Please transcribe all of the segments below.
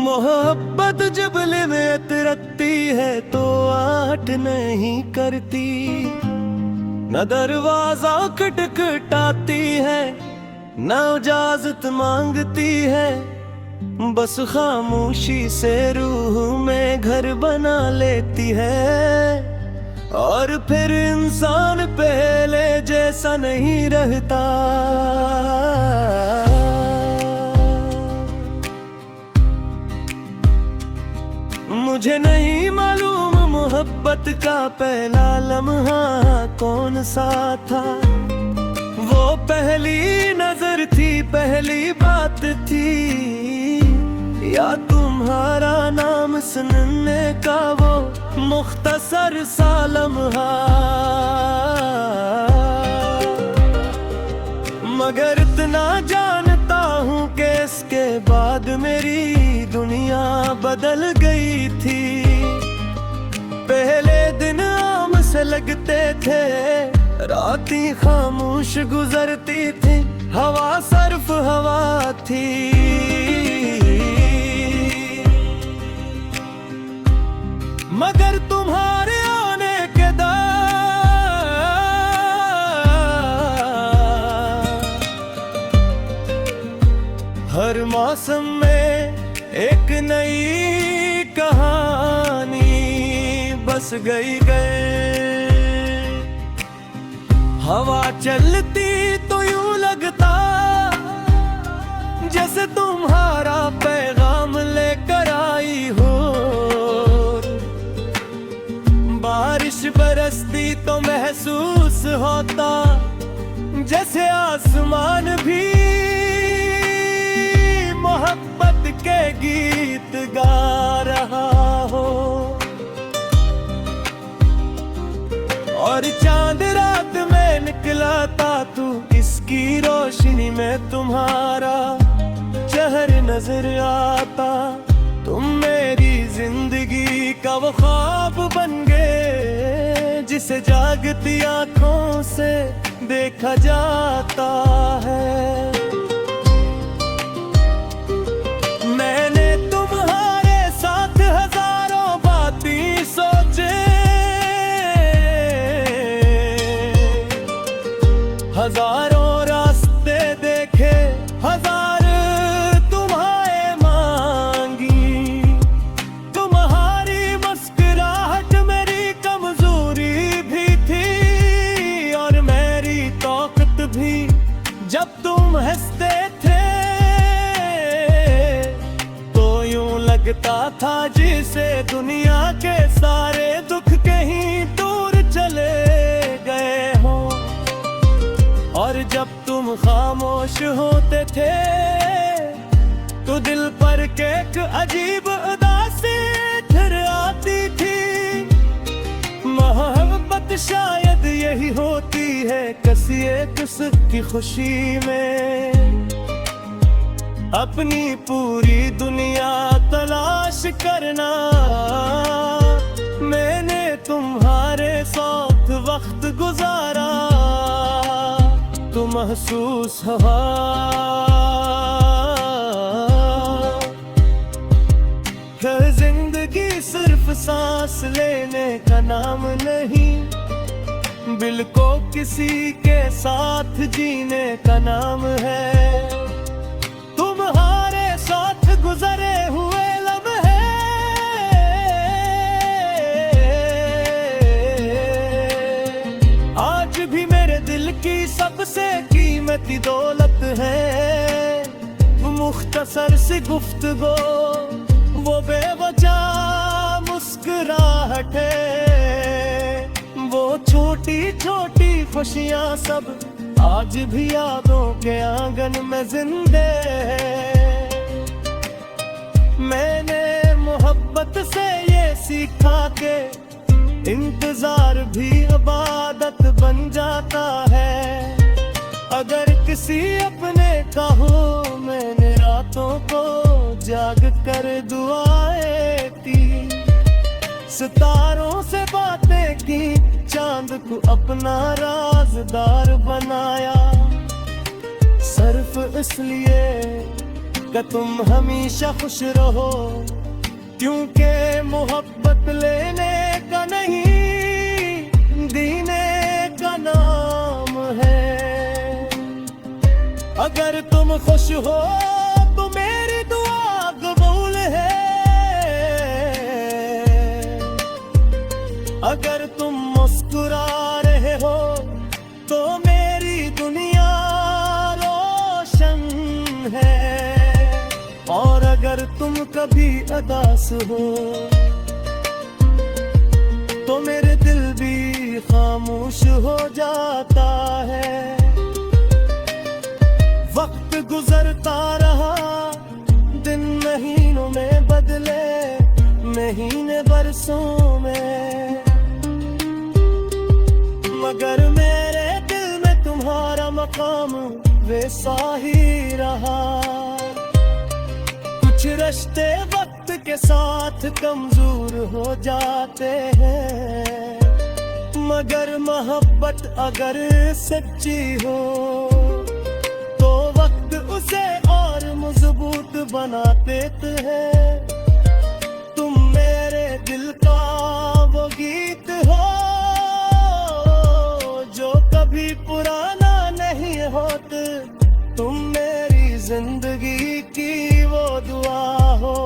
मोहब्बत जब लिमिट रखती है तो आट नहीं करती, न दरवाजा खटखटाती है न इजाजत मांगती है, बस खामोशी से रूह में घर बना लेती है। और फिर इंसान पहले जैसा नहीं रहता। मुझे नहीं मालूम मोहब्बत का पहला लम्हा कौन सा था, वो पहली नजर थी, पहली बात थी, या तुम्हारा नाम सुनने का वो मुख्तसर सा लम्हा। मगर इतना जानता हूँ कि इसके बाद मेरी दुनिया बदल गई थी। पहले दिन आम से लगते थे, रातें खामोश गुजरती थी, हवा सिर्फ हवा थी। मगर तुम्हारे आने के हर मौसम में एक नई कहानी बस गई। हवा चलती तो यूं लगता जैसे तुम्हारा पैगाम लेकर आई हो। बारिश बरसती तो महसूस होता जैसे आसमान भी मोहब्बत के गीत गा रहा हो। और चांद रात में निकला था तू, इसकी रोशनी में तुम्हारा चेहरा नजर आता। तुम मेरी जिंदगी का वो ख्वाब बन गए जिसे जागती आंखों से देखा जाता है। मैंने तुम्हारे साथ हजारों बातें सोचे, हजारों रास्ते देखे, हजार तुम्हारे मांगी। तुम्हारी मुस्कुराहट मेरी कमजोरी भी थी और मेरी ताकत भी। जब तुम हंसते थे तो यूं लगता था जिसे दुनिया के सारे दुख कहीं दूर चले गए हों। और जब तुम खामोश होते थे तो दिल पर एक अजीब उदासी ठहर आती थी। मोहब्बत शायद यही होती है किसी एक की खुशी में, अपनी पूरी दुनिया तलाश करना। मैंने तुम्हारे साथ वक्त गुजारा तो महसूस हुआ कि जिंदगी सिर्फ सांस लेने का नाम नहीं, दिल को किसी के साथ जीने का नाम है। तुम्हारे साथ गुजरे हुए लम्हे आज भी मेरे दिल की सबसे कीमती दौलत है। मुख्तसर सी गुफ्तगू, वो बेवजह मुस्कुराहटें, वो छोटी छोटी खुशियां सब आज भी यादों के आंगन में जिंदे हैं। मैंने मोहब्बत से ये सीखा के इंतजार भी इबादत बन जाता है। अगर किसी अपने का हो, मैंने रातों को जाग कर दुआएं की, सितारों से बातें की, चांद को अपना राजदार बनाया। सिर्फ इसलिए कि तुम हमेशा खुश रहो, क्योंकि मोहब्बत लेने का नहीं देने का नाम है। अगर तुम खुश हो तो मेरी दुआ कबूल है, अगर तुम मुस्कुरा रहे हो तो मेरी दुनिया रोशन है, और अगर तुम कभी उदास हो तो मेरे दिल भी खामोश हो जाता है। वक्त गुजरता रहा, दिन महीनों में बदले, महीने बरसों में, मगर मेरे दिल में तुम्हारा मकाम वैसा ही रहा। कुछ रिश्ते वक्त के साथ कमजोर हो जाते हैं, मगर मोहब्बत अगर सच्ची हो तो वक्त उसे और मजबूत बना देते हैं। तुम मेरे दिल का वो गीत हो जो कभी पुराना नहीं होता, तुम मेरी जिंदगी की वो दुआ हो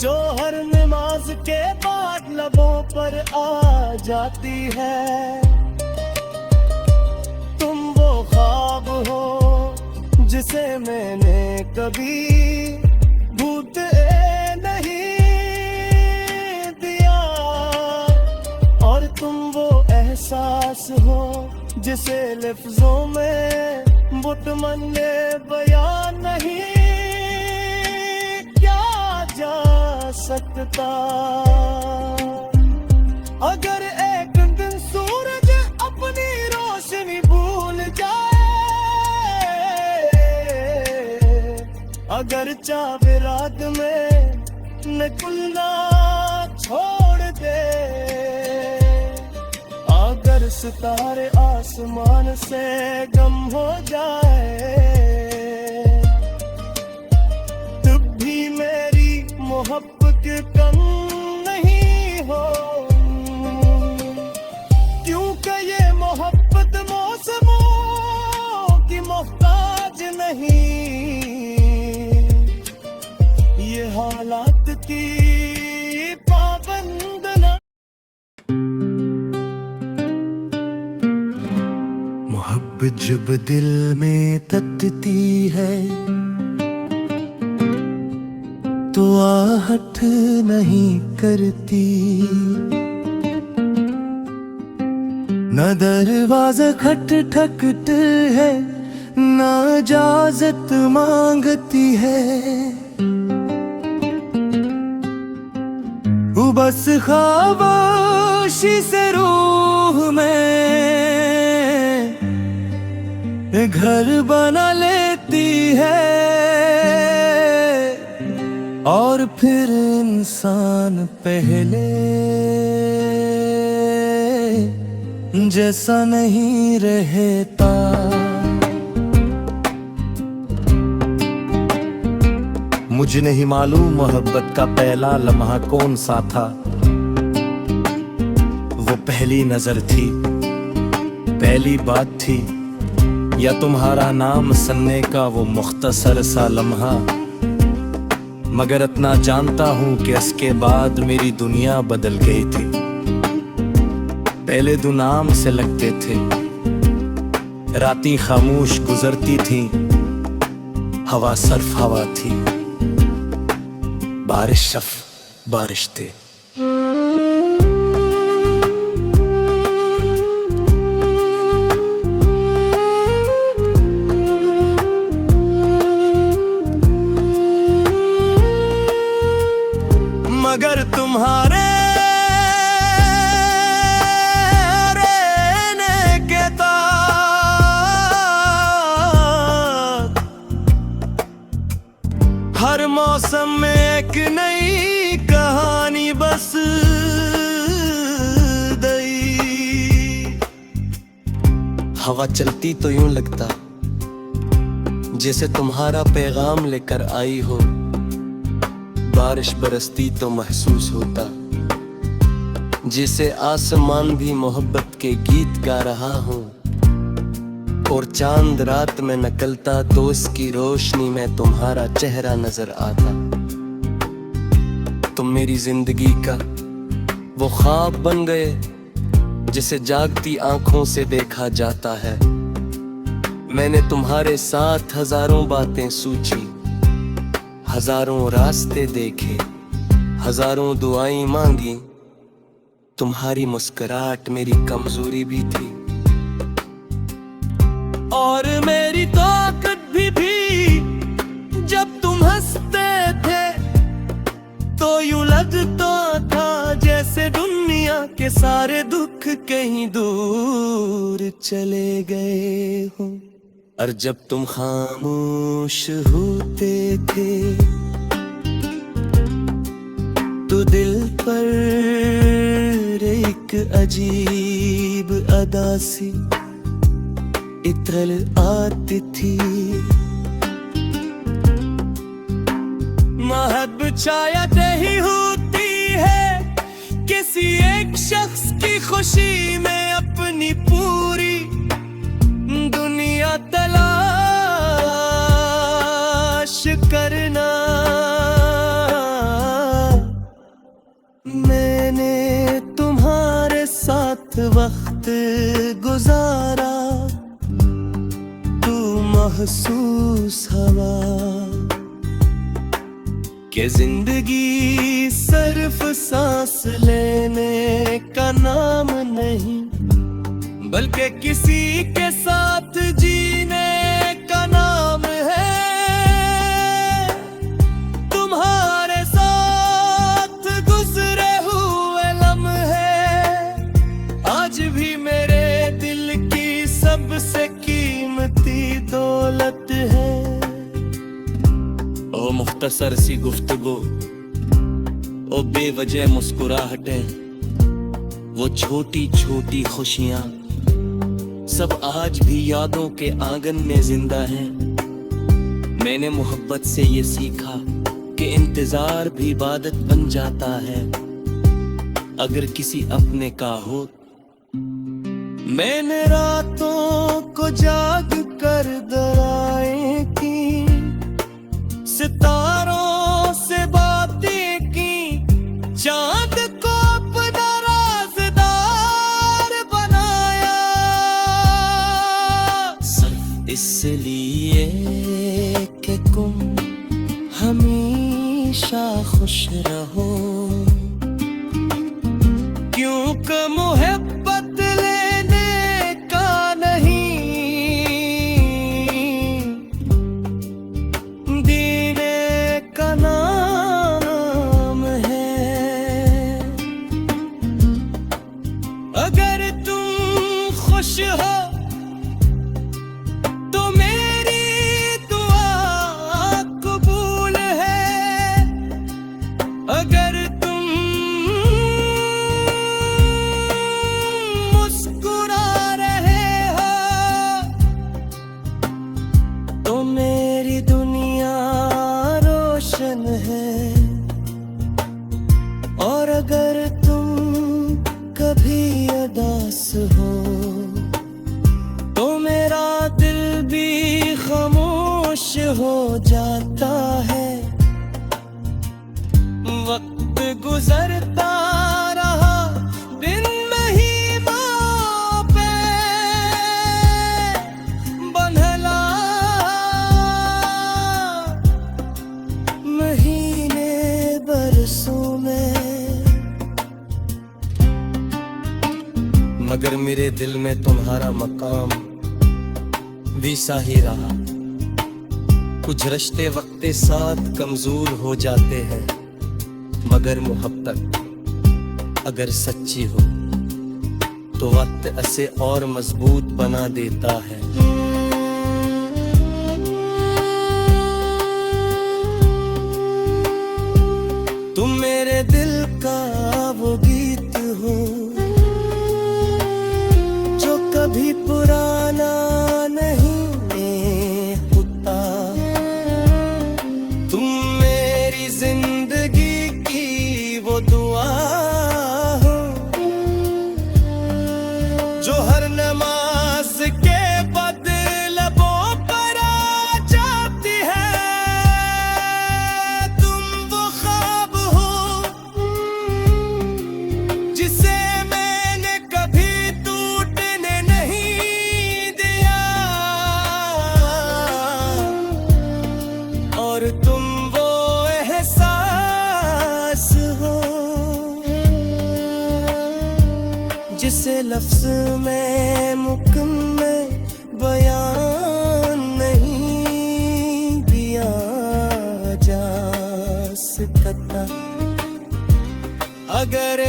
जो हर नमाज के बाद लबों पर आ जाती है। तुम वो ख्वाब हो जिसे मैंने कभी भूत नहीं दिया, और तुम वो एहसास हो जिसे लफ्जों में मुतमन्ने बयान नहीं क्या जा सकता। अगर एक दिन सूरज अपनी रोशनी भूल जाए, अगर चाहे रात में निकलना छोड़ दे, अगर सितारे आसमान से गम हो जाए, तब भी मेरी मोहब्बत कम नहीं हो, क्योंकि ये मोहब्बत मौसमों की मोहताज नहीं, ये हालात की पाबंद न। मोहब्बत जब दिल में तपती है तो आहट नहीं करती, न दरवाजा खटखटता है न इजाजत मांगती है, बस खामोशी से रूह में घर बना लेती है, और फिर इंसान पहले जैसा नहीं रहता। मुझे नहीं मालूम मोहब्बत का पहला लम्हा कौन सा था, वो पहली नजर थी, पहली बात थी, या तुम्हारा नाम सुनने का वो मुख्तसर सा लम्हा। मगर इतना जानता हूँ कि इसके बाद मेरी दुनिया बदल गई थी। पहले दो नाम से लगते थे, रातें खामोश गुजरती थी, हवा सर्फ हवा थी, बारिश शफ बारिश थे। मगर तुम्हारे रहने के बाद हर मौसम में एक नई कहानी बस गई। हवा चलती तो यूं लगता जैसे तुम्हारा पैगाम लेकर आई हो। बारिश बरसती तो महसूस होता जैसे आसमान भी मोहब्बत के गीत गा रहा हूँ। और चांद रात में निकलता तो उसकी रोशनी में तुम्हारा चेहरा नजर आता। तुम मेरी जिंदगी का वो ख्वाब बन गए जिसे जागती आंखों से देखा जाता है। मैंने तुम्हारे साथ हजारों बातें सोची, हजारों रास्ते देखे, हजारों दुआएं मांगी। तुम्हारी मुस्कुराहट मेरी कमजोरी भी थी और मेरी ताकत भी थी। जब तुम हंसते थे तो यूं लगता था जैसे दुनिया के सारे दुख कहीं दूर चले गए हों। और जब तुम खामोश होते थे तो दिल पर एक अजीब अदा सी इत्र आती थी। महब शायद ही होती है किसी एक शख्स की खुशी में अपनी पूरी दुनिया तलाश करना। मैंने तुम्हारे साथ वक्त गुजारा, तू महसूस हवा कि जिंदगी सिर्फ सांस लेने का नाम नहीं, बल्कि किसी के साथ जीने का नाम है। तुम्हारे साथ गुजरे हुए लम्हे आज भी मेरे दिल की सबसे कीमती दौलत है। ओ मुख्तसर सी गुफ्तगू, ओ बेवजह मुस्कुराहटें, वो छोटी छोटी खुशियां सब आज भी यादों के आंगन में जिंदा हैं। मैंने मोहब्बत से ये सीखा कि इंतजार भी इबादत बन जाता है अगर किसी अपने का हो। मैंने रातों को जाग कर दुआएं की, सितारों से बातें की, चांद को अपना राज़दार बनाया, सिर्फ इसलिए कि तुम हमेशा खुश रहो। क्योंकि मोहब्बत लेने का नहीं, देने का नाम है। अगर तुम खुश हो तो मेरी दुआ कबूल है। अगर तुम मुस्कुरा रहे हो तो मेरी दुनिया रोशन है। और अगर तुम कभी उदास हो तो मेरा दिल भी खामोश हो जाता है। वक्त गुजरता रहा, दिन महीनों पे बंधला, महीने बरसों में, मगर मेरे दिल में तुम्हारा मकाम वैसा ही रहा। कुछ रिश्ते वक्त के साथ कमजोर हो जाते हैं, मगर मोहब्बत अगर सच्ची हो तो वक्त इसे और मजबूत बना देता है। तुम मेरे दिल का वो गीत हो जो कभी पुराना नहीं होता। जिसे लफ्ज में मुकम्मल बयान नहीं दिया जा सकता। अगर